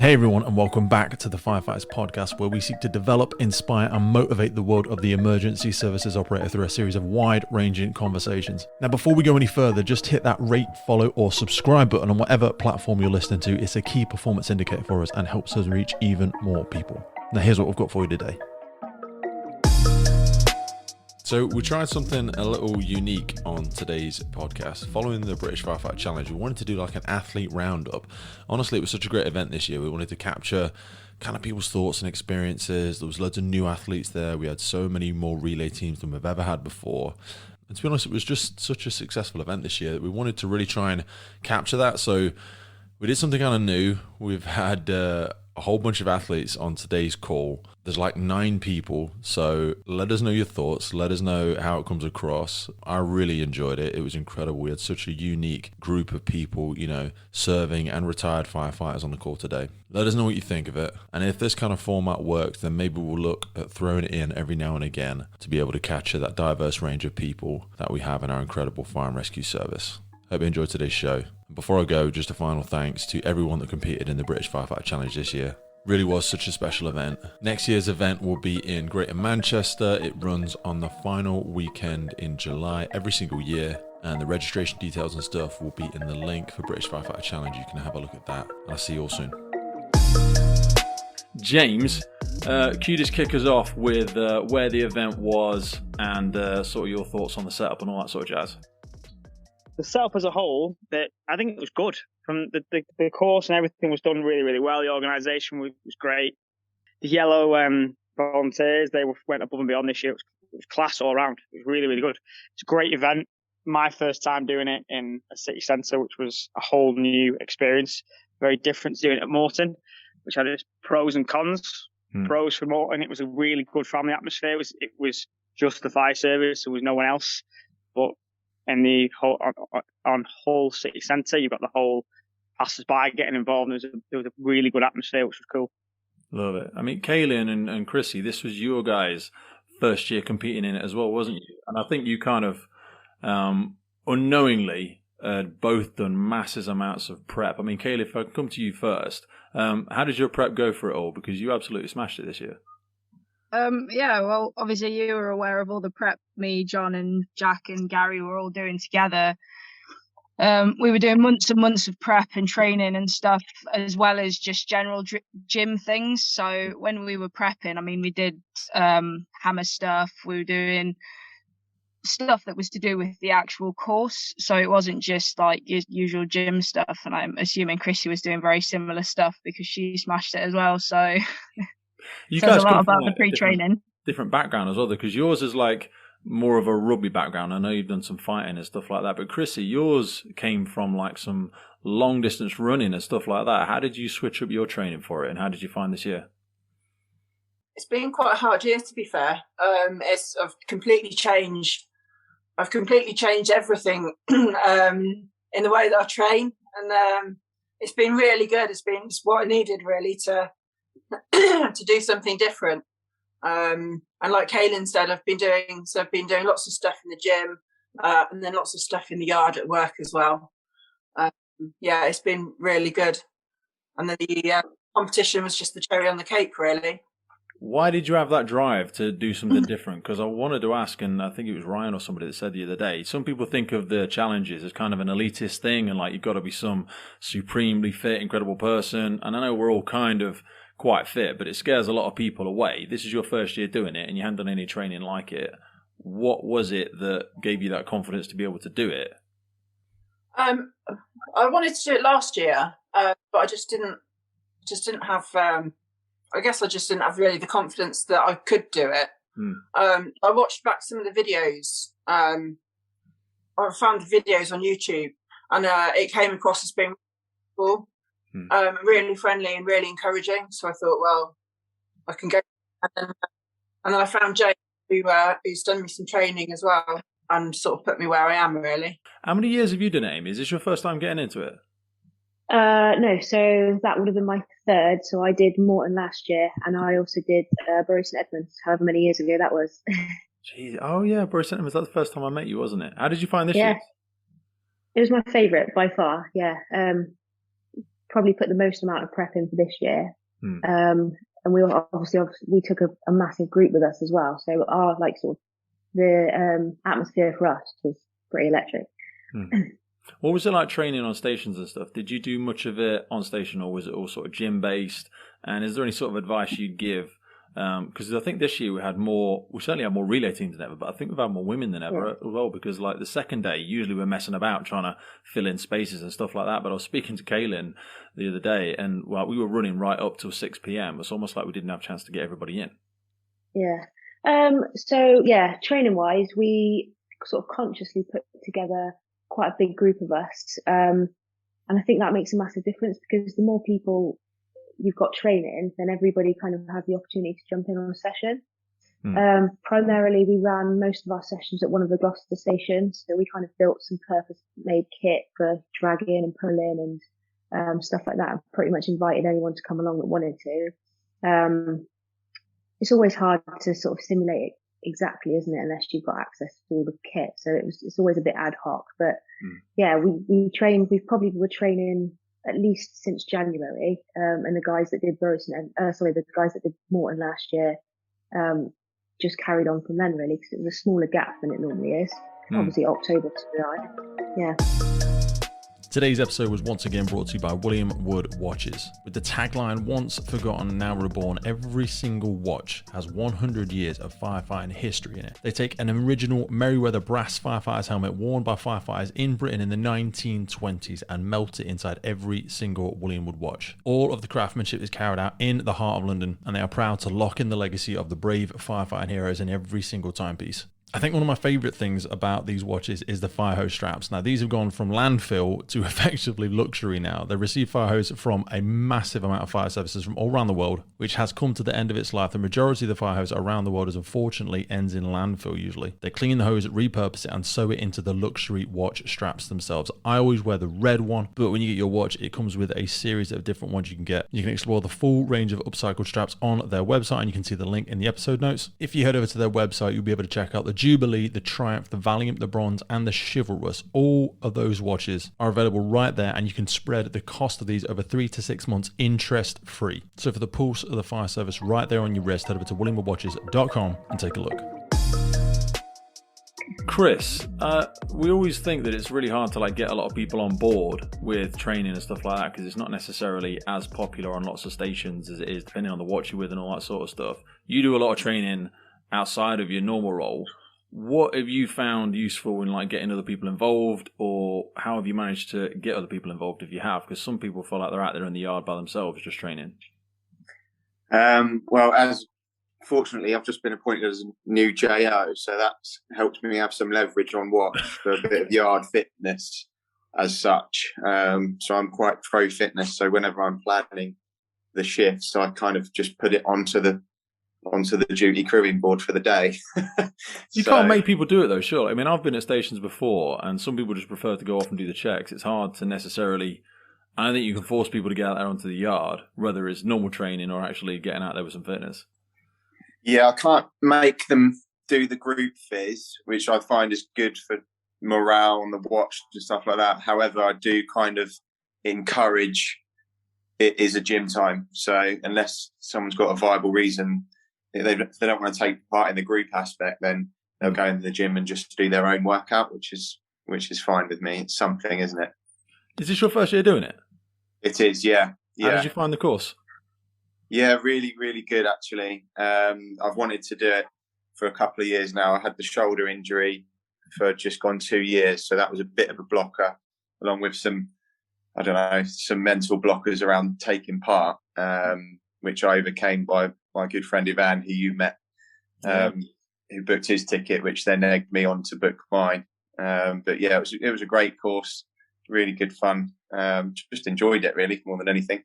Hey everyone, and welcome back to the Firefighters Podcast, where we seek to develop, inspire, and motivate the world of the emergency services operator through a series of wide-ranging conversations. Now, before we go any further, just hit that rate, follow, or subscribe button on whatever platform you're listening to. It's a key performance indicator for us and helps us reach even more people. Now, here's what we've got for you today. So we tried something a little unique on today's podcast. Following the British Firefighter Challenge, we wanted to do like an athlete roundup. Honestly, it was such a great event this year. We wanted to capture kind of people's thoughts and experiences. There was loads of new athletes there. We had so many more relay teams than we've ever had before. And to be honest, it was just such a successful event this year that we wanted to really try and capture that. So we did something kind of new. We've had a whole bunch of athletes on today's call. There's like 9 people, so let us know your thoughts. Let us know how it comes across. I really enjoyed it. It was incredible. We had such a unique group of people, serving and retired firefighters on the call today. Let us know what you think of it. And if this kind of format works, then maybe we'll look at throwing it in every now and again to be able to capture that diverse range of people that we have in our incredible fire and rescue service. Hope you enjoyed today's show. Before I go, just a final thanks to everyone that competed in the British Firefighter Challenge this year. Really was such a special event. Next year's event will be in Greater Manchester. It runs on the final weekend in July every single year, and the registration details and stuff will be in the link for British Firefighter Challenge. You can have a look at that. I'll see you all soon. James, can you just kick us off with where the event was and sort of your thoughts on the setup and all that sort of jazz? The setup as a whole, I think it was good. From the course and everything was done really, really well. The organisation was great. The yellow volunteers, went above and beyond this year. It was class all around. It was really, really good. It's a great event. My first time doing it in a city centre, which was a whole new experience. Very different to doing it at Morton, which had its pros and cons. Pros for Morton, it was a really good family atmosphere. It was just the fire service. There was no one else. But in the whole on Hull city centre, you've got the whole passers-by getting involved. There was a really good atmosphere, which was cool. Love it. I mean, Cailin and Chrissy, this was your guys' first year competing in it as well, wasn't you? And I think you kind of unknowingly both done massive amounts of prep. I mean, Cailin, if I come to you first, how did your prep go for it all? Because you absolutely smashed it this year. Yeah, well, obviously you were aware of all the prep me, John and Jack and Gary were all doing together. We were doing months and months of prep and training and stuff, as well as just general gym things. So when we were prepping, I mean, we did hammer stuff. We were doing stuff that was to do with the actual course. So it wasn't just like usual gym stuff. And I'm assuming Chrissy was doing very similar stuff because she smashed it as well. So you guys a lot about the pre-training. Different background as well, because yours is like more of a rugby background. I know you've done some fighting and stuff like that, but Chrissy, yours came from like some long distance running and stuff like that. How did you switch up your training for it, and how did you find this year? It's been quite a hard year, to be fair. I've completely changed everything in the way that I train, and it's been really good. It's what I needed really to do something different. And like Cailin said, I've been doing lots of stuff in the gym, and then lots of stuff in the yard at work as well. Yeah, it's been really good. And then the competition was just the cherry on the cake, really. Why did you have that drive to do something different? Because I wanted to ask, and I think it was Ryan or somebody that said the other day, some people think of the challenges as kind of an elitist thing, and like you've got to be some supremely fit, incredible person. And I know we're all kind of quite fit, but it scares a lot of people away. This is your first year doing it and you hadn't done any training like it. What was it that gave you that confidence to be able to do it? I wanted to do it last year, but I just didn't have I guess I just didn't have really the confidence that I could do it. I watched back some of the videos. I found videos on YouTube, and it came across as being cool. Really friendly and really encouraging. So I thought, well, I can go. And then I found Jay, who's done me some training as well, and sort of put me where I am, really. How many years have you done it, Amy? Is this your first time getting into it? No, so that would have been my third. So I did Morton last year, and I also did Bury St Edmunds, however many years ago that was. Jeez. Oh yeah, Bury St Edmunds. That's the first time I met you, wasn't it? How did you find this year? It was my favourite by far. Yeah. probably put the most amount of prep in for this year. And we were we took a massive group with us as well. So our the atmosphere for us was pretty electric. What was it like training on stations and stuff? Did you do much of it on station, or was it all sort of gym based? And is there any sort of advice you'd give? Because I think this year we certainly had more relay teams than ever, but I think we've had more women than ever as well, because like the second day, usually we're messing about trying to fill in spaces and stuff like that. But I was speaking to Cailin the other day, and we were running right up till 6 p.m. It's almost like we didn't have a chance to get everybody in. Yeah. So yeah, training wise, we sort of consciously put together quite a big group of us. And I think that makes a massive difference, because the more people you've got training, then everybody kind of has the opportunity to jump in on a session. Primarily, we ran most of our sessions at one of the Gloucester stations. So we kind of built some purpose-made kit for dragging and pulling and stuff like that. And pretty much invited anyone to come along that wanted to. It's always hard to sort of simulate it exactly, isn't it? Unless you've got access to all the kit. So it's always a bit ad hoc. But yeah, we were training at least since January. And the guys that did the guys that did Morton last year, just carried on from then, really, because it was a smaller gap than it normally is. Obviously October to July. Yeah. Today's episode was once again brought to you by William Wood Watches. With the tagline, once forgotten, now reborn, every single watch has 100 years of firefighting history in it. They take an original Merryweather brass firefighter's helmet worn by firefighters in Britain in the 1920s and melt it inside every single William Wood watch. All of the craftsmanship is carried out in the heart of London, and they are proud to lock in the legacy of the brave firefighting heroes in every single timepiece. I think one of my favourite things about these watches is the Firehose Straps. Now, these have gone from landfill to effectively luxury now. They receive firehose from a massive amount of fire services from all around the world, which has come to the end of its life. The majority of the firehose around the world is unfortunately ends in landfill usually. They clean the hose, repurpose it, and sew it into the luxury watch straps themselves. I always wear the red one, but when you get your watch, it comes with a series of different ones you can get. You can explore the full range of upcycled straps on their website, and you can see the link in the episode notes. If you head over to their website, you'll be able to check out the Jubilee, the Triumph, the Valiant, the Bronze, and the Chivalrous. All of those watches are available right there, and you can spread the cost of these over 3 to 6 months interest free. So for the pulse of the fire service right there on your wrist, head over to williamwoodwatches.com and take a look. Chris, we always think that it's really hard to get a lot of people on board with training and stuff like that, because it's not necessarily as popular on lots of stations as it is depending on the watch you're with and all that sort of stuff. You do a lot of training outside of your normal role. What have you found useful in getting other people involved, or how have you managed to get other people involved if you have? Because some people feel like they're out there in the yard by themselves just training. Well, fortunately, I've just been appointed as a new JO, so that's helped me have some leverage on watch for a bit of yard fitness as such. So I'm quite pro fitness. So whenever I'm planning the shifts, I kind of just put it onto the duty crewing board for the day. You can't make people do it though, sure. I mean, I've been at stations before, and some people just prefer to go off and do the checks. It's hard to necessarily. I don't think you can force people to get out there onto the yard, whether it's normal training or actually getting out there with some fitness. Yeah, I can't make them do the group phys, which I find is good for morale on the watch and stuff like that. However, I do kind of encourage it is a gym time. So unless someone's got a viable reason, if they don't want to take part in the group aspect, then they'll go into the gym and just do their own workout, which is fine with me. It's something, isn't it? Is this your first year doing it? It is, yeah. How did you find the course? Yeah, really, really good, actually. I've wanted to do it for a couple of years now. I had the shoulder injury for just gone 2 years, so that was a bit of a blocker, along with some mental blockers around taking part, which I overcame by my good friend Ivan, who you met, who booked his ticket, which then egged me on to book mine. But yeah, it was a great course, really good fun. Just enjoyed it really more than anything.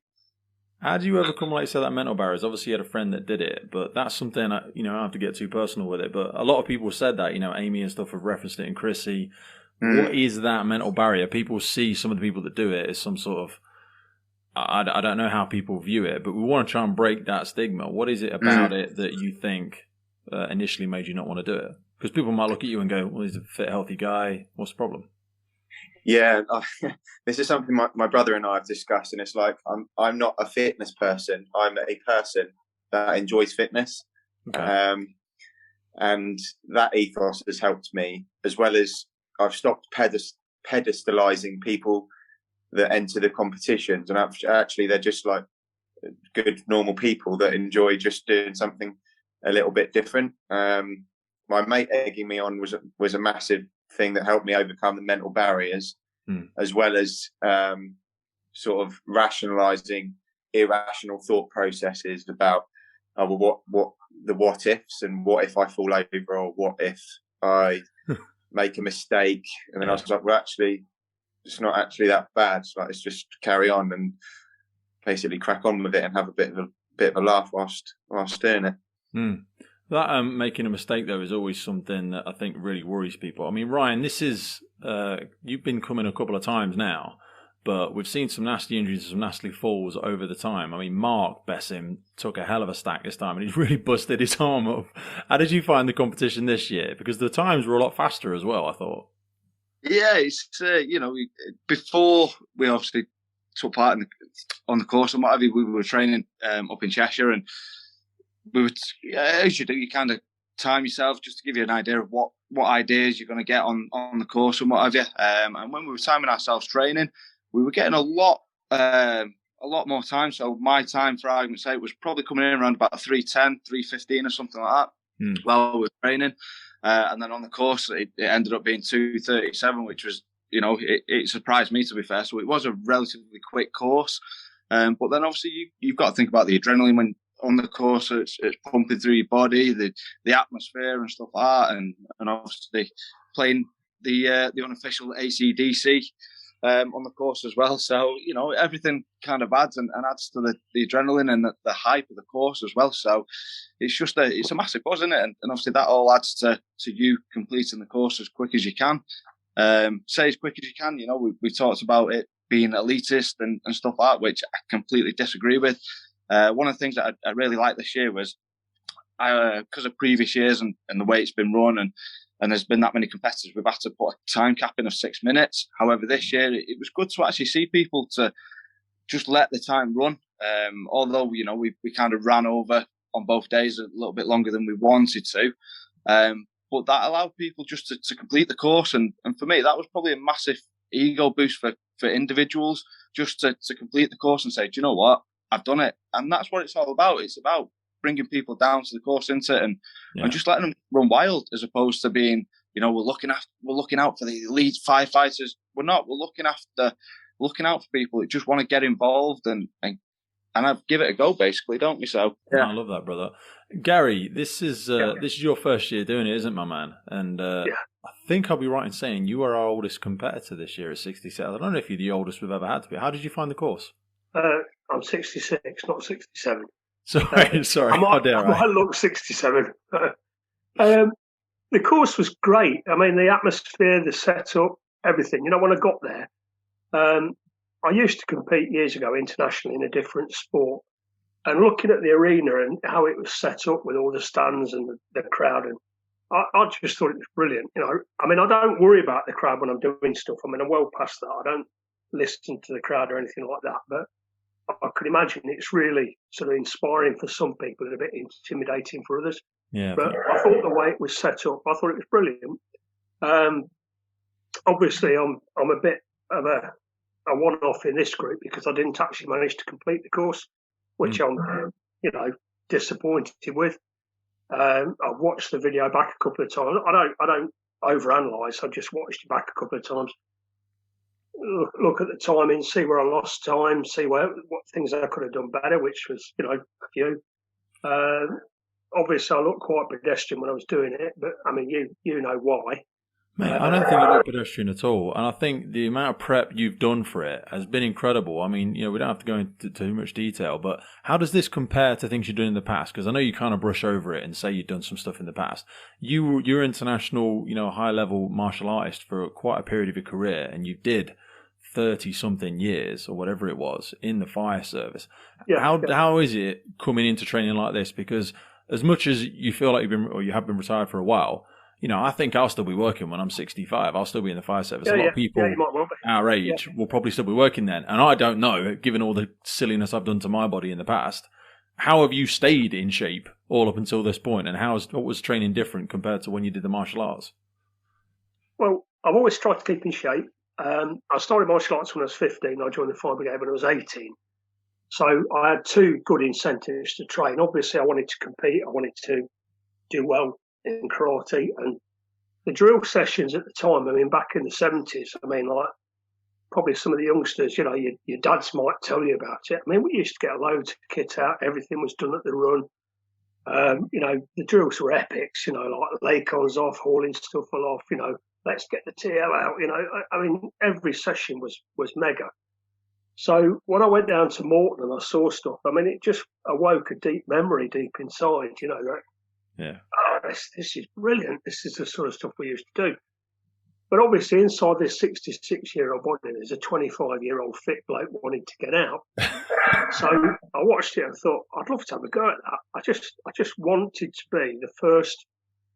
How do you overcome, like you said, that mental barriers? Obviously, you had a friend that did it, but that's something I don't have to get too personal with it. But a lot of people said that, Amy and stuff have referenced it, and Chrissy. What is that mental barrier? People see some of the people that do it as some sort of, I don't know how people view it, but we want to try and break that stigma. What is it about it that you think initially made you not want to do it? Because people might look at you and go, well, he's a fit, healthy guy. What's the problem? Yeah, this is something my brother and I have discussed, and it's like I'm not a fitness person. I'm a person that enjoys fitness, and that ethos has helped me, as well as I've stopped pedestalizing people that enter the competitions, and actually they're just like good normal people that enjoy just doing something a little bit different. My mate egging me on was a massive thing that helped me overcome the mental barriers, as well as sort of rationalizing irrational thought processes about what ifs, and what if I fall over, or what if I make a mistake. And then I was like, well, actually it's not actually that bad. It's like, let's just carry on and basically crack on with it and have a bit of a laugh whilst doing it. That making a mistake, though, is always something that I think really worries people. I mean, Ryan, this is you've been coming a couple of times now, but we've seen some nasty injuries and some nasty falls over the time. I mean, Mark Bessim took a hell of a stack this time, and he's really busted his arm up. How did you find the competition this year? Because the times were a lot faster as well, I thought. Yeah, it's before we obviously took part on the course and whatever, we were training up in Cheshire, and we would, as you do, you kind of time yourself just to give you an idea of what ideas you're going to get on the course and what have you. And when we were timing ourselves training, we were getting a lot more time. So my time, for argument's sake, was probably coming in around about 3:10, 3:15 or something like that while we were training. And then on the course, it ended up being 2:37, which was, it surprised me, to be fair. So it was a relatively quick course. But then obviously you've got to think about the adrenaline when on the course, it's pumping through your body, the atmosphere and stuff like that, and obviously playing the unofficial AC/DC on the course as well. So, everything kind of adds to the adrenaline and the hype of the course as well. So it's just it's a massive buzz, isn't it? And obviously that all adds to you completing the course as quick as you can. Say as quick as you can. We talked about it being elitist and stuff like that, which I completely disagree with. One of the things that I really liked this year was, because of previous years and the way it's been run, and there's been that many competitors, we've had to put a time cap in of 6 minutes. However, this year it was good to actually see people to just let the time run. Although we kind of ran over on both days a little bit longer than we wanted to, but that allowed people just to complete the course. And for me, that was probably a massive ego boost for individuals, just to complete the course and say, do you know what? I've done it. And that's what it's all about. It's about bringing people down to the course, into it, and just letting them run wild, as opposed to being, we're looking out for the elite firefighters. We're not. We're looking out for people that just want to get involved and give it a go, basically, don't we? So I love that, brother. Gary, this is your first year doing it, isn't it, my man? And I think I'll be right in saying you are our oldest competitor this year at 67. I don't know if you're the oldest we've ever had to be. How did you find the course? I'm 66, not 67. Sorry. I might look 67. The course was great. I mean, the atmosphere, the setup, everything. When I got there, I used to compete years ago internationally in a different sport, and looking at the arena and how it was set up with all the stands and the crowd, and I just thought it was brilliant. I mean, I don't worry about the crowd when I'm doing stuff. I mean, I'm well past that. I don't listen to the crowd or anything like that, but I could imagine it's really sort of inspiring for some people and a bit intimidating for others. Yeah. But I thought the way it was set up, I thought it was brilliant. Obviously, I'm a bit of a one-off in this group because I didn't actually manage to complete the course, which I'm, disappointed with. I've watched the video back a couple of times. I don't overanalyze. I just watched it back a couple of times. Look at the timing, see where I lost time, see what things I could have done better, which was, a few. Obviously, I looked quite pedestrian when I was doing it, but I mean, you know why. Mate, I don't think you look pedestrian at all, and I think the amount of prep you've done for it has been incredible. I mean, we don't have to go into too much detail, but how does this compare to things you've done in the past? Because I know you kind of brush over it and say you've done some stuff in the past. You're international, high-level martial artist for quite a period of your career, and you did 30-something years or whatever it was in the fire service. Yeah, how is it coming into training like this? Because as much as you feel like you have been retired for a while, I think I'll still be working when I'm 65. I'll still be in the fire service. A lot of people you might well be. our age will probably still be working then. And I don't know, given all the silliness I've done to my body in the past, how have you stayed in shape all up until this point? And what was training different compared to when you did the martial arts? Well, I've always tried to keep in shape. I started martial arts when I was 15. I joined the fire brigade when I was 18. So I had two good incentives to train. Obviously, I wanted to compete. I wanted to do well in karate. And the drill sessions at the time, I mean, back in the 70s, I mean, like, probably some of the youngsters, your dads might tell you about it. I mean, we used to get loads of kit out. Everything was done at the run. The drills were epics, like laycons off, hauling stuff off, let's get the TL out, I mean, every session was mega. So when I went down to Morton and I saw stuff, I mean, it just awoke a deep memory deep inside, that, this is brilliant. This is the sort of stuff we used to do. But obviously inside this 66-year-old body, there's a 25-year-old fit bloke wanting to get out. So I watched it and thought, I'd love to have a go at that. I just wanted to be the first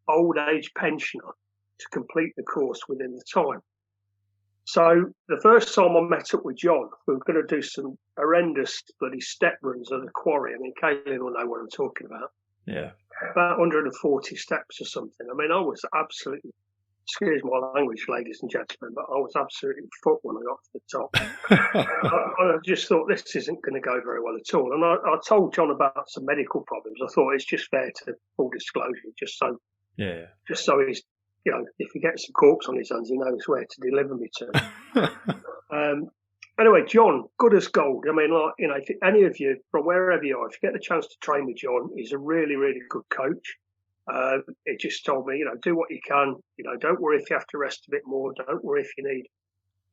old age pensioner to complete the course within the time. So the first time I met up with John, we were going to do some horrendous bloody step runs at the quarry. I mean, Cailin will know what I'm talking about. Yeah. About 140 steps or something. I mean, I was absolutely, excuse my language, ladies and gentlemen, but I was absolutely fucked when I got to the top. I just thought this isn't going to go very well at all. And I told John about some medical problems. I thought it's just fair to full disclosure, just so he's, if he gets some corks on his hands, he knows where to deliver me to. Anyway, John, good as gold. I mean, if any of you, from wherever you are, if you get the chance to train with John, he's a really, really good coach. He just told me, do what you can. Don't worry if you have to rest a bit more. Don't worry if you need,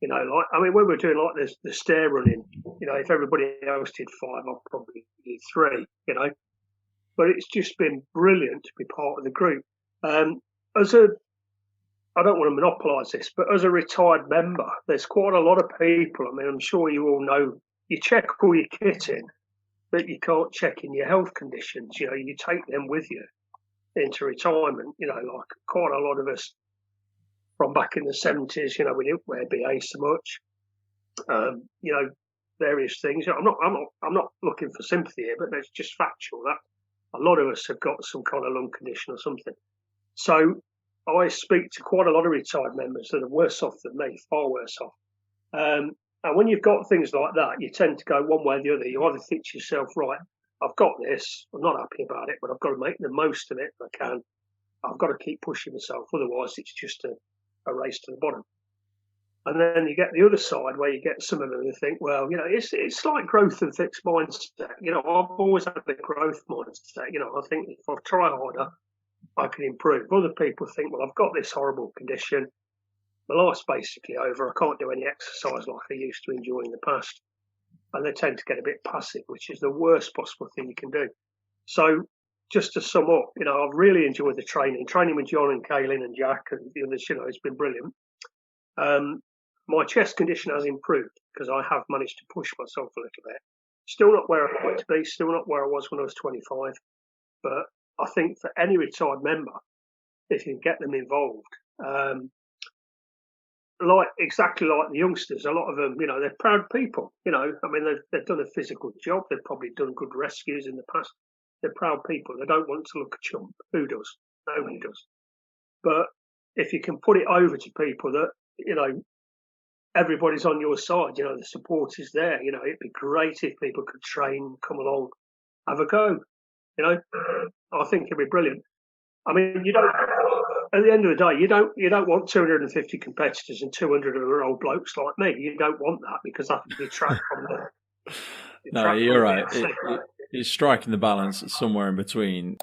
when we were doing like the stair running, if everybody else did 5, I'll probably do 3, But it's just been brilliant to be part of the group. I don't want to monopolise this, but as a retired member, there's quite a lot of people. I mean, I'm sure you all know, you check all your kit in, but you can't check in your health conditions. You take them with you into retirement. Like quite a lot of us from back in the 70s, we didn't wear BA so much. Various things. I'm not looking for sympathy here, but it's just factual that a lot of us have got some kind of lung condition or something. So I speak to quite a lot of retired members that are worse off than me, far worse off. And when you've got things like that, you tend to go one way or the other. You either think to yourself, right, I've got this, I'm not happy about it, but I've got to make the most of it if I can. I've got to keep pushing myself, otherwise it's just a race to the bottom. And then you get the other side where you get some of them who think, well, it's like growth and fixed mindset. I've always had the growth mindset. I think if I try harder, I can improve. Other people think, well, I've got this horrible condition. My life's basically over. I can't do any exercise like I used to enjoy in the past. And they tend to get a bit passive, which is the worst possible thing you can do. So just to sum up, I've really enjoyed the training. Training with John and Cailin and Jack and the others, it's been brilliant. My chest condition has improved because I have managed to push myself a little bit. Still not where I'd like to be, still not where I was when I was 25. But I think for any retired member, if you can get them involved, exactly like the youngsters, a lot of them, they're proud people. They've done a physical job. They've probably done good rescues in the past. They're proud people. They don't want to look a chump. Who does? Nobody does. But if you can put it over to people that, everybody's on your side, the support is there. It'd be great if people could train, come along, have a go. I think it'd be brilliant. I mean, at the end of the day, you don't want 250 competitors and 200 of them are old blokes like me. You don't want that because that would detract from the. No, you're right. It's striking the balance somewhere in between.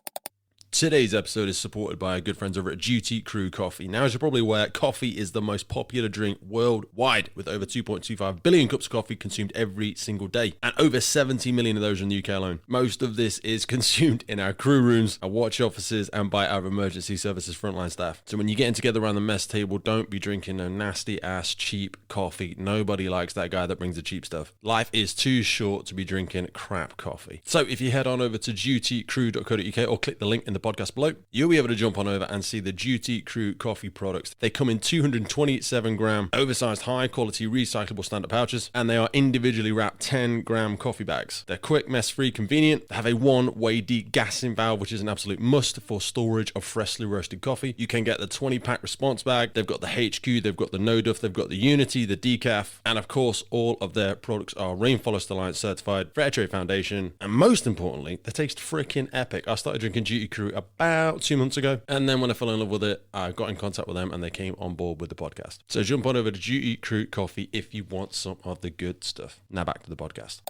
Today's episode is supported by our good friends over at Duty Crew Coffee. Now, as you're probably aware, coffee is the most popular drink worldwide, with over 2.25 billion cups of coffee consumed every single day, and over 70 million of those in the UK alone. Most of this is consumed in our crew rooms, our watch offices, and by our emergency services frontline staff. So when you're getting together around the mess table, don't be drinking no nasty-ass cheap coffee. Nobody likes that guy that brings the cheap stuff. Life is too short to be drinking crap coffee. So if you head on over to dutycrew.co.uk or click the link in the podcast below, you'll be able to jump on over and see the Duty Crew coffee products. They come in 227 gram oversized high quality recyclable stand-up pouches, and they are individually wrapped 10 gram coffee bags. They're quick, mess-free, convenient. They have a one-way degassing valve, which is an absolute must for storage of freshly roasted coffee. You can get the 20-pack response bag. They've got the HQ, they've got the No Duff, they've got the Unity, the Decaf, and of course, all of their products are Rainforest Alliance certified, Fair Trade Foundation, and most importantly, they taste freaking epic. I started drinking Duty Crew about 2 months ago, and then when I fell in love with it, I got in contact with them and they came on board with the podcast. So jump on over to Duty Crew Coffee if you want some of the good stuff. Now back to the podcast.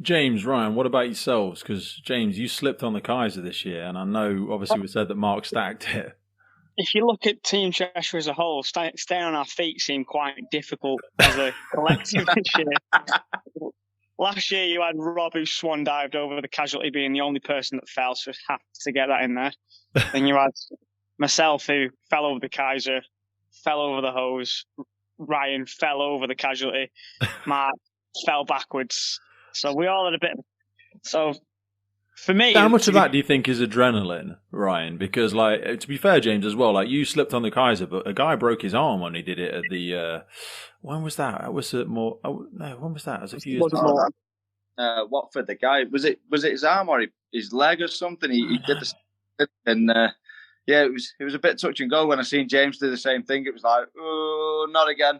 James, Ryan, what about yourselves? Because, James, you slipped on the Kaiser this year, and I know, obviously, we said that Mark stacked it. If you look at Team Cheshire as a whole, staying on our feet seemed quite difficult as a collective this year. Last year, you had Rob who swan dived over the casualty, being the only person that fell, so have to get that in there. Then you had myself who fell over the Kaiser, fell over the hose. Ryan fell over the casualty. Mark fell backwards. So we all had a bit. So for me, how much of that do you think is adrenaline, Ryan? Because, like, to be fair, James, as well, like, you slipped on the Kaiser, but a guy broke his arm when he did it at the. When was that? That was more. Oh, no, when was that? It was a few years before. Watford, the guy was it his arm or his leg or something? He did the and yeah, it was a bit touch and go when I seen James do the same thing. It was like, oh, not again.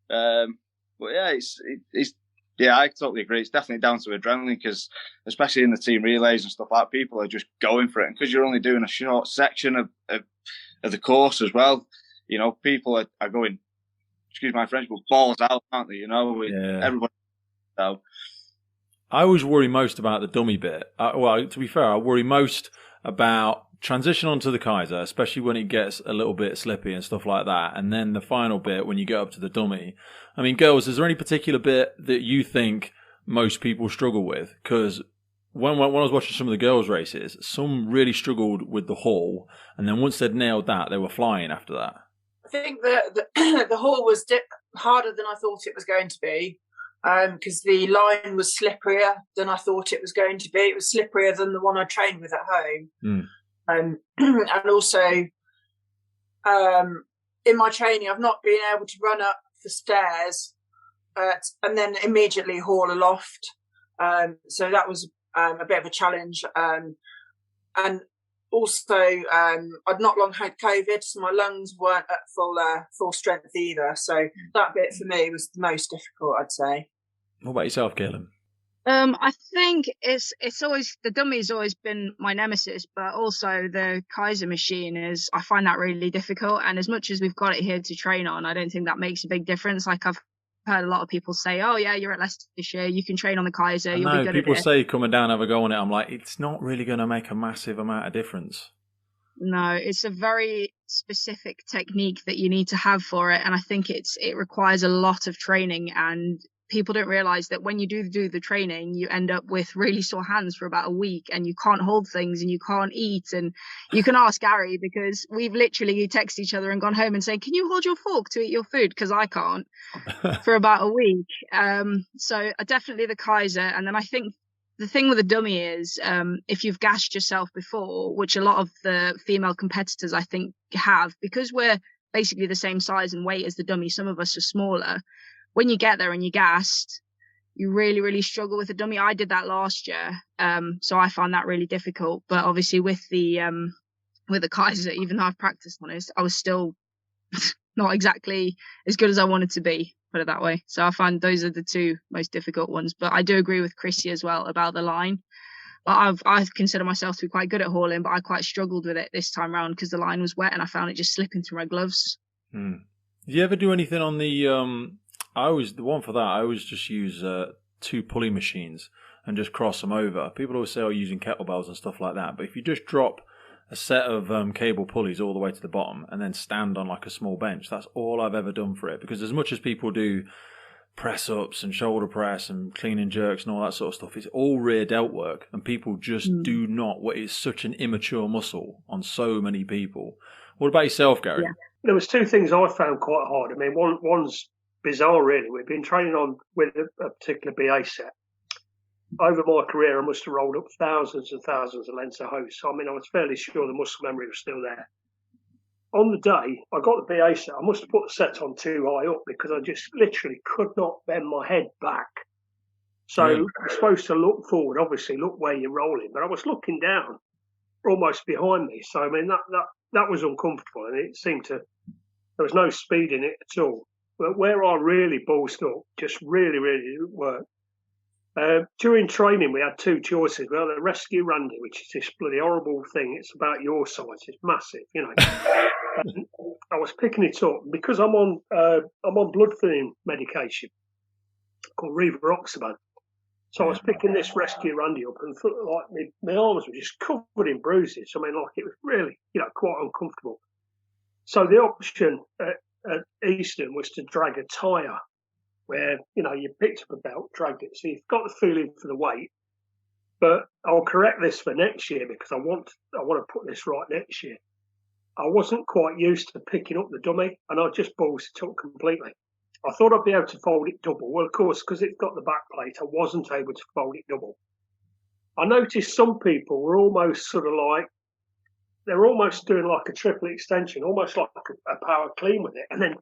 But yeah, it's yeah, I totally agree. It's definitely down to adrenaline because, especially in the team relays and stuff like that, people are just going for it. And because you're only doing a short section of the course as well, you know, people are going, excuse my French, but balls out, aren't they? You know, with everybody. So. I always worry most about the dummy bit. Well, to be fair, I worry most about transition onto the Kaiser, especially when it gets a little bit slippy and stuff like that. And then the final bit, when you get up to the dummy. I mean, girls, is there any particular bit that you think most people struggle with? Because when I was watching some of the girls' races, some really struggled with the haul. And then once they'd nailed that, they were flying after that. I think the haul was harder than I thought it was going to be. Because the line was slipperier than I thought it was going to be. It was slipperier than the one I trained with at home. And also, in my training, I've not been able to run up the stairs and then immediately haul aloft. So that was a bit of a challenge. And also, I'd not long had COVID, so my lungs weren't at full strength either. So that bit for me was the most difficult, I'd say. What about yourself, Cailin? I think it's always, the dummy's always been my nemesis, but also the Kaiser machine I find that really difficult. And as much as we've got it here to train on, I don't think that makes a big difference. Like, I've heard a lot of people say, oh yeah, you're at Leicester this year, you can train on the Kaiser, you'll be good people at it. say come and down, have a go on it. I'm like, it's not really going to make a massive amount of difference. No, it's a very specific technique that you need to have for it, and I think it requires a lot of training, and people don't realize that when you do the training, you end up with really sore hands for about a week, and you can't hold things and you can't eat. And you can ask Gary, because we've literally texted each other and gone home and say, can you hold your fork to eat your food? Because I can't for about a week. So definitely the Kaiser. And then I think the thing with a dummy is, if you've gassed yourself before, which a lot of the female competitors I think have, because we're basically the same size and weight as the dummy, some of us are smaller. When you get there and you're gassed, you really, really struggle with the dummy. I did that last year, so I found that really difficult. But obviously with the Kaiser, even though I've practiced on it, I was still not exactly as good as I wanted to be, put it that way. So I find those are the two most difficult ones. But I do agree with Chrissy as well about the line. I consider myself to be quite good at hauling, but I quite struggled with it this time round because the line was wet and I found it just slipping through my gloves. Did you ever do anything on the... I always just use 2 pulley machines and just cross them over. People always say, using kettlebells and stuff like that. But if you just drop a set of cable pulleys all the way to the bottom and then stand on like a small bench, that's all I've ever done for it. Because as much as people do press-ups and shoulder press and clean and jerks and all that sort of stuff, it's all rear delt work. And people just do not. It's such an immature muscle on so many people. What about yourself, Gary? Yeah. There was 2 things I found quite hard. I mean, one's bizarre, really. We've been training with a particular BA set, over my career, I must have rolled up thousands and thousands of lengths of hose. So, I mean, I was fairly sure the muscle memory was still there. On the day, I got the BA set. I must have put the set on too high up because I just literally could not bend my head back. So you're supposed to look forward, obviously, look where you're rolling. But I was looking down, almost behind me. So, I mean, that was uncomfortable. And it seemed there was no speed in it at all. But where I really ballsed up, just really, really didn't work. During training, we had two choices. We had a rescue Randy, which is this bloody horrible thing. It's about your size. It's massive, you know. I was picking it up because I'm on blood thinning medication called rivaroxaban. So I was picking this rescue Randy up, and like my arms were just covered in bruises. I mean, like it was really, you know, quite uncomfortable. So the option at Eastern was to drag a tyre, where, you know, you picked up a belt, dragged it. So you've got the feeling for the weight. But I'll correct this for next year because I want to put this right next year. I wasn't quite used to picking up the dummy, and I just balls it up completely. I thought I'd be able to fold it double. Well, of course, because it's got the back plate, I wasn't able to fold it double. I noticed some people were almost sort of like, they're almost doing like a triple extension, almost like a power clean with it, and then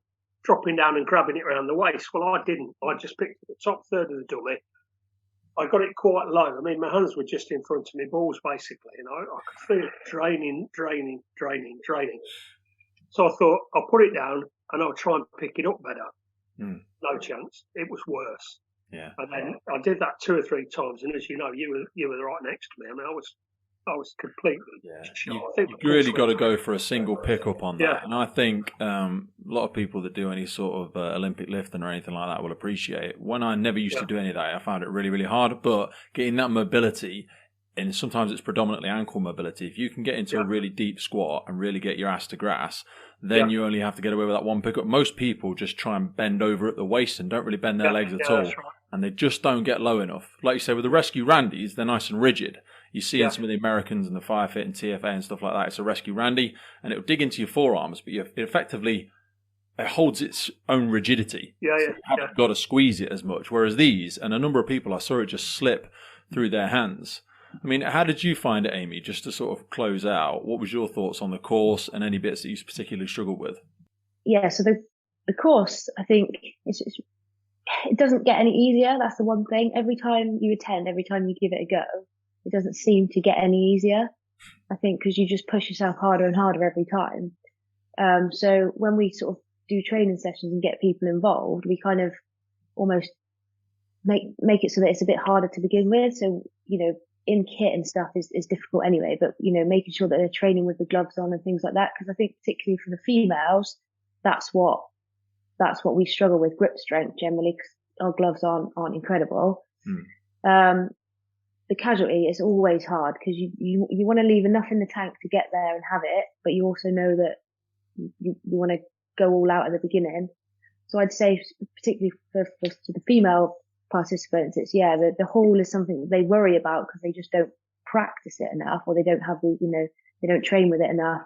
dropping down and grabbing it around the waist. Well, I didn't. I just picked up the top third of the dummy. I got it quite low. I mean, my hands were just in front of my balls, basically, and I could feel it draining. So I thought, I'll put it down and I'll try and pick it up better. No chance. It was worse. Yeah. And then I did that 2 or 3 times, and as you know, you were right next to me. I mean, I was completely You've really got to go for a single pickup on that. Yeah. And I think a lot of people that do any sort of Olympic lifting or anything like that will appreciate it. When I never used to do any of that, I found it really, really hard. But getting that mobility, and sometimes it's predominantly ankle mobility, if you can get into a really deep squat and really get your ass to grass, then you only have to get away with that one pickup. Most people just try and bend over at the waist and don't really bend their legs at all. Right. And they just don't get low enough. Like you say, with the rescue Randys, they're nice and rigid. You see in some of the Americans and the Firefit and TFA and stuff like that, it's a rescue Randy, and it'll dig into your forearms, but it holds its own rigidity. So you haven't got to squeeze it as much. Whereas these, and a number of people, I saw it just slip through their hands. I mean, how did you find it, Amy? Just to sort of close out, what was your thoughts on the course and any bits that you particularly struggled with? Yeah, so the course, I think, it doesn't get any easier. That's the one thing. Every time you attend, every time you give it a go, it doesn't seem to get any easier. I think because you just push yourself harder and harder every time. So when we sort of do training sessions and get people involved, we kind of almost make it so that it's a bit harder to begin with. So, you know, in kit and stuff is difficult anyway, but, you know, making sure that they're training with the gloves on and things like that. Because I think particularly for the females, that's what we struggle with, grip strength generally, because our gloves aren't incredible. The casualty is always hard because you want to leave enough in the tank to get there and have it, but you also know that you want to go all out at the beginning. So I'd say particularly for the female participants, it's the haul is something that they worry about because they just don't practice it enough, or they don't have they don't train with it enough,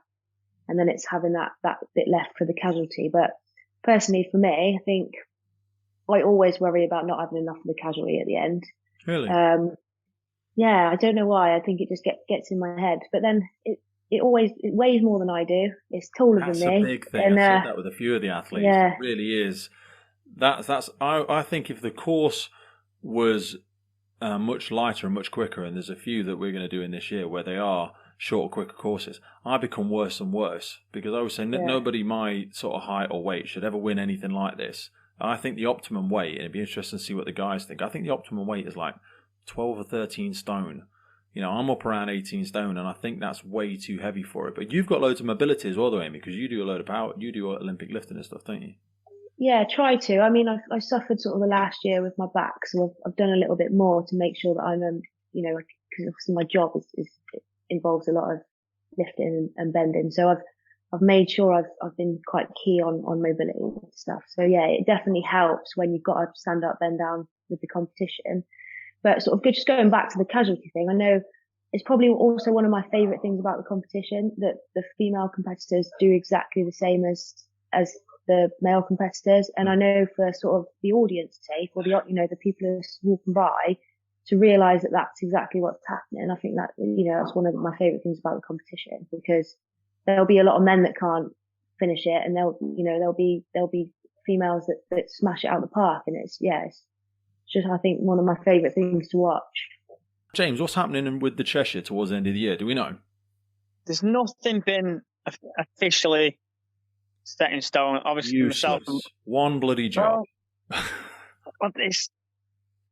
and then it's having that bit left for the casualty. But personally for me, I think I always worry about not having enough of the casualty at the end. Really? Yeah, I don't know why. I think it just gets in my head. But then it weighs more than I do. It's taller than me. That's a big thing. And, I've said that with a few of the athletes. Yeah. It really is. I think if the course was much lighter and much quicker, and there's a few that we're going to do in this year where they are shorter, quicker courses, I become worse and worse because I always say nobody my sort of height or weight should ever win anything like this. I think the optimum weight, and it'd be interesting to see what the guys think, I think the optimum weight is like 12 or 13 stone. You know, I'm up around 18 stone, and I think that's way too heavy for it. But you've got loads of mobility as well, though, Amy, because you do a load of power. You do Olympic lifting and stuff, don't you? Yeah, try to. I mean, I suffered sort of the last year with my back, so I've done a little bit more to make sure that I'm, you know, because obviously my job involves a lot of lifting and bending. So I've made sure I've been quite key on mobility and stuff. So yeah, it definitely helps when you've got to stand up, bend down with the competition. But sort of just going back to the casualty thing, I know it's probably also one of my favourite things about the competition that the female competitors do exactly the same as the male competitors. And I know for sort of the audience sake, or the people who are walking by, to realise that that's exactly what's happening. I think that, that's one of my favourite things about the competition, because there'll be a lot of men that can't finish it, and there'll be females that smash it out of the park, and it's just, I think, one of my favourite things to watch. James, what's happening with the Cheshire towards the end of the year? Do we know? There's nothing been officially set in stone. Obviously, Useless. One bloody job. But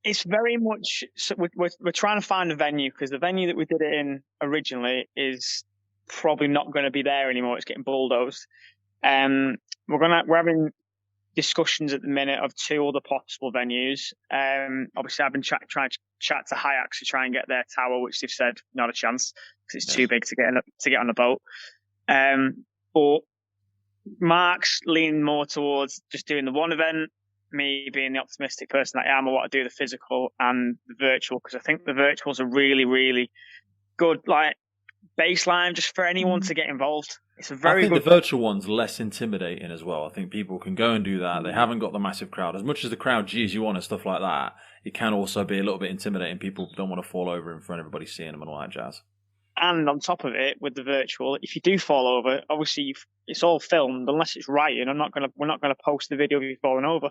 it's very much. So we're trying to find a venue, because the venue that we did it in originally is probably not going to be there anymore. It's getting bulldozed. We're having discussions at the minute of 2 other possible venues. Obviously, I've been trying to chat to Hayaks to try and get their tower, which they've said not a chance because it's too big to get on a boat. But Mark's leaning more towards just doing the one event. Me being the optimistic person that I am, I want to do the physical and the virtual, because I think the virtuals are really, really good, like, baseline just for anyone to get involved. It's a very I think good. The virtual one's less intimidating as well. I think people can go and do that. They haven't got the massive crowd. As much as the crowd cheers you on and stuff like that, it can also be a little bit intimidating. People don't want to fall over in front of everybody seeing them and all that jazz. And on top of it, with the virtual, if you do fall over, obviously it's all filmed. Unless it's writing, we're not gonna post the video of you falling over.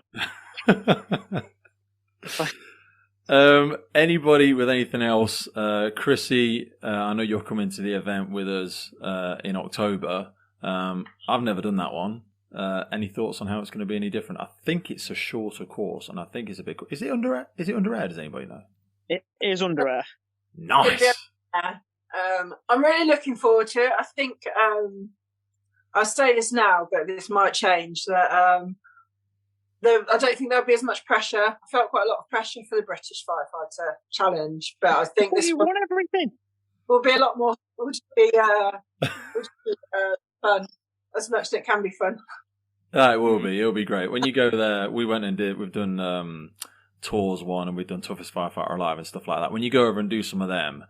Anybody with anything else? Chrissy, I know you're coming to the event with us in October. I've never done that one. Any thoughts on how it's going to be any different? I think it's a shorter course, and I think it's a big. Is it under air? Does anybody know? It is under air. Nice. I'm really looking forward to it. I think I'll say this now, but this might change. That I don't think there'll be as much pressure. I felt quite a lot of pressure for the British Firefighter Challenge, but I think this won everything. Will be a lot more. Will just be fun, as much as it can be fun. It will be. It'll be great. When you go there, we've done Tours 1, and we've done Toughest Firefighter Alive and stuff like that. When you go over and do some of them,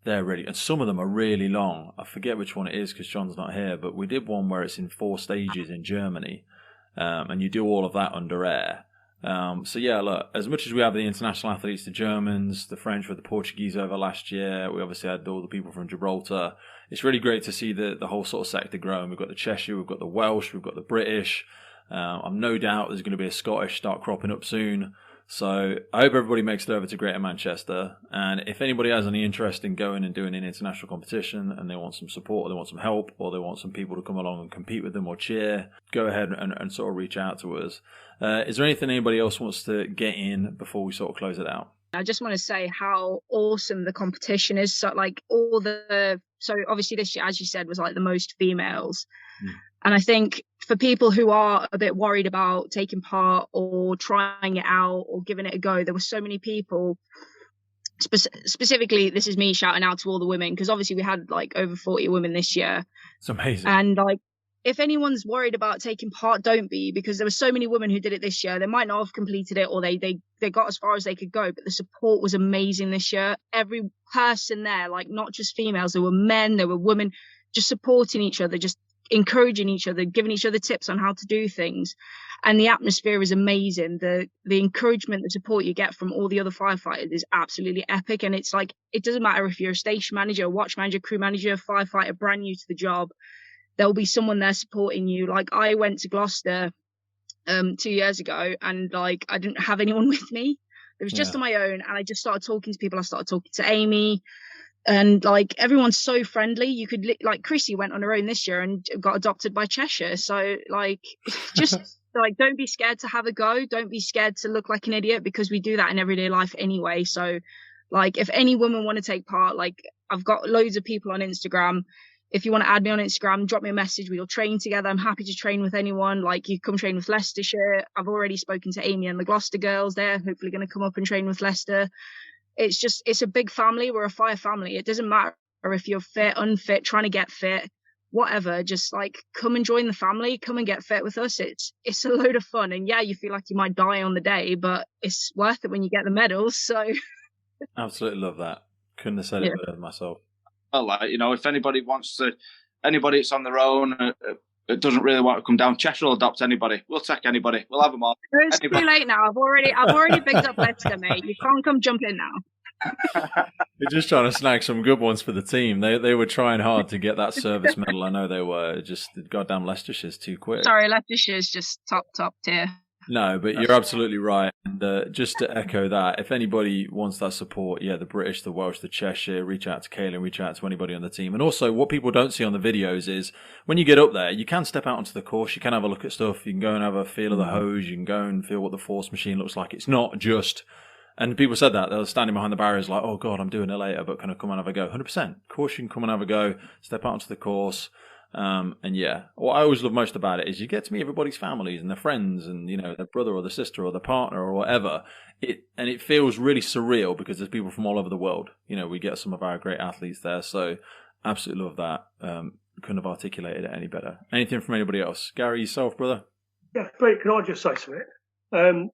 they're really, and some of them are really long. I forget which one it is because John's not here, but we did one where it's in 4 stages in Germany, and you do all of that under air. So yeah, look, as much as we have the international athletes, the Germans, the French with the Portuguese over last year, we obviously had all the people from Gibraltar. It's really great to see the whole sort of sector growing. We've got the Cheshire, we've got the Welsh, we've got the British. I'm no doubt there's going to be a Scottish start cropping up soon. So I hope everybody makes it over to Greater Manchester. And if anybody has any interest in going and doing an international competition and they want some support or they want some help or they want some people to come along and compete with them or cheer, go ahead and sort of reach out to us. Is there anything anybody else wants to get in before we sort of close it out? I just want to say how awesome the competition is. So so obviously this year, as you said, was like the most females. And I think for people who are a bit worried about taking part or trying it out or giving it a go, there were so many people, specifically, this is me shouting out to all the women, because obviously we had like over 40 women this year. It's amazing. And like, if anyone's worried about taking part, don't be, because there were so many women who did it this year. They might not have completed it or they got as far as they could go, but the support was amazing this year. Every person there, like not just females, there were men, there were women, just supporting each other, just encouraging each other, giving each other tips on how to do things. And the atmosphere is amazing. The encouragement, the support you get from all the other firefighters is absolutely epic. And it's like, it doesn't matter if you're a station manager, a watch manager, crew manager, firefighter, brand new to the job, there'll be someone there supporting you. Like I went to Gloucester 2 years ago and like I didn't have anyone with me. It was just on my own, and I just started talking to people. I started talking to Amy, and like everyone's so friendly. You could like Chrissy went on her own this year and got adopted by Cheshire. So like just like don't be scared to have a go. Don't be scared to look like an idiot, because we do that in everyday life anyway. So like if any women want to take part, like I've got loads of people on Instagram. If you want to add me on Instagram, drop me a message. We'll train together. I'm happy to train with anyone. Like you come train with Leicestershire. I've already spoken to Amy and the Gloucester girls. They're hopefully going to come up and train with Leicester. It's a big family. We're a fire family. It doesn't matter if you're fit, unfit, trying to get fit, whatever. Just like come and join the family. Come and get fit with us. It's a load of fun. And yeah, you feel like you might die on the day, but it's worth it when you get the medals. So absolutely love that. Couldn't have said it better myself. Well, like, you know, if anybody that's on their own, it doesn't really want to come down, Cheshire will adopt anybody. We'll take anybody. We'll have them all. It's too late now. I've already bigged up Leicester, mate. You can't come jump in now. They're just trying to snag some good ones for the team. They were trying hard to get that service medal. I know they were. Just goddamn Leicestershire's too quick. Sorry, Leicestershire's just top tier. No, but you're absolutely right. And just to echo that, if anybody wants that support, the British, the Welsh, the Cheshire, reach out to Cailin, reach out to anybody on the team. And also, what people don't see on the videos is when you get up there, you can step out onto the course, you can have a look at stuff, you can go and have a feel of the hose, you can go and feel what the force machine looks like. It's not just... And people said that. They were standing behind the barriers like, oh, God, I'm doing it later, but can I come and have a go? 100%. Of course you can come and have a go, step out onto the course. What I always love most about it is you get to meet everybody's families and their friends and, their brother or their sister or their partner or whatever. It feels really surreal because there's people from all over the world. We get some of our great athletes there. So absolutely love that. Couldn't have articulated it any better. Anything from anybody else? Gary, yourself, brother? Yeah, Pete, can I just say something?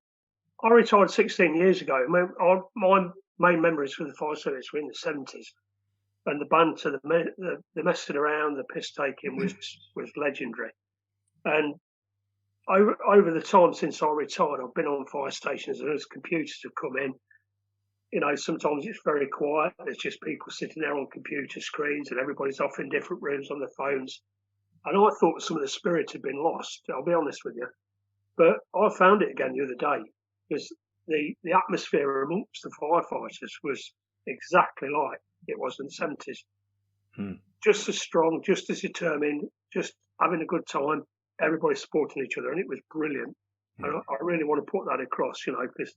I retired 16 years ago. My main memories for the fire service were in the 70s. And the banter, the messing around, the piss taking was legendary. And over the time since I retired, I've been on fire stations and as computers have come in, sometimes it's very quiet. There's just people sitting there on computer screens and everybody's off in different rooms on their phones. And I thought some of the spirit had been lost, I'll be honest with you. But I found it again the other day because the atmosphere amongst the firefighters was exactly like it was in the 70s. Just as strong, just as determined, just having a good time, everybody supporting each other, and it was brilliant. And I really want to put that across, because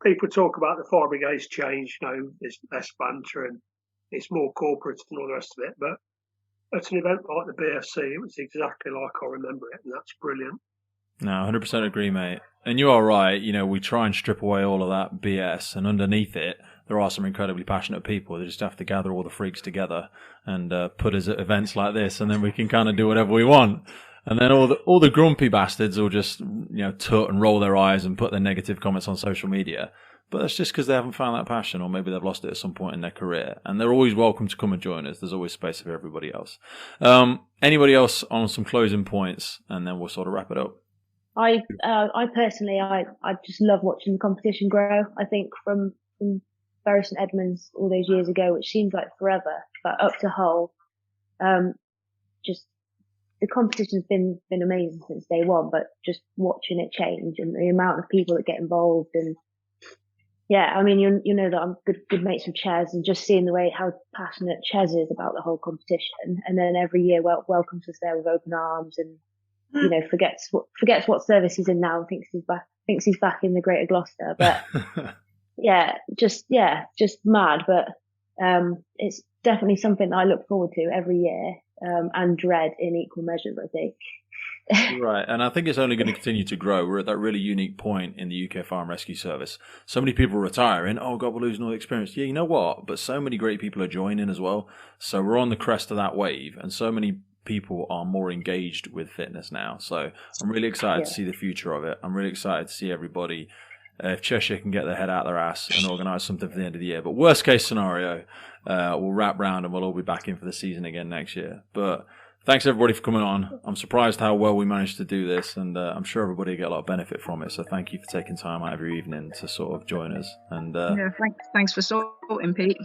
people talk about the fire brigades change, there's less banter and it's more corporate and all the rest of it. But at an event like the BFC, it was exactly like I remember it, and that's brilliant. No, 100% agree, mate. And you are right. We try and strip away all of that BS, and underneath it, there are some incredibly passionate people. They just have to gather all the freaks together and put us at events like this, and then we can kind of do whatever we want. And then all the grumpy bastards will just tut and roll their eyes and put their negative comments on social media. But that's just because they haven't found that passion, or maybe they've lost it at some point in their career. And they're always welcome to come and join us. There's always space for everybody else. Anybody else on some closing points, and then we'll sort of wrap it up. I personally, I just love watching the competition grow. I think from Bury St Edmunds all those years ago, which seems like forever, but up to Hull, just the competition's been amazing since day one. But just watching it change and the amount of people that get involved, and you know that I'm good mates with Ches, and just seeing how passionate Ches is about the whole competition, and then every year welcomes us there with open arms and. Forgets what service he's in now and thinks he's back in the Greater Gloucester. But just mad. But it's definitely something that I look forward to every year and dread in equal measures, I think. Right, and I think it's only going to continue to grow. We're at that really unique point in the UK Fire and Rescue Service. So many people are retiring. Oh God, we're losing all the experience. Yeah, you know what? But so many great people are joining as well. So we're on the crest of that wave, and so many people are more engaged with fitness now. So I'm really excited to see the future of it. I'm really excited to see everybody, if Cheshire can get their head out their ass and organise something for the end of the year. But worst case scenario, we'll wrap round and we'll all be back in for the season again next year. But thanks everybody for coming on. I'm surprised how well we managed to do this, and I'm sure everybody will get a lot of benefit from it. So thank you for taking time out of your evening to sort of join us. And thanks for sorting, Pete.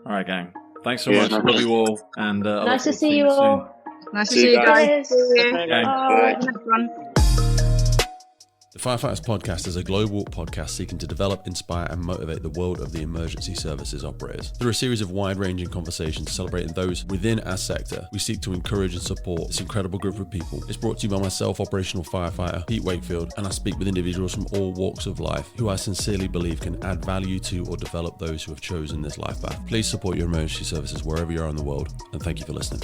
All right, gang. Thanks so much. Love you all. And nice to see you all. Nice to see you guys. Bye. The Firefighters Podcast is a global podcast seeking to develop, inspire, and motivate the world of the emergency services operators. Through a series of wide-ranging conversations celebrating those within our sector, we seek to encourage and support this incredible group of people. It's brought to you by myself, operational firefighter Pete Wakefield, and I speak with individuals from all walks of life who I sincerely believe can add value to or develop those who have chosen this life path. Please support your emergency services wherever you are in the world, and thank you for listening.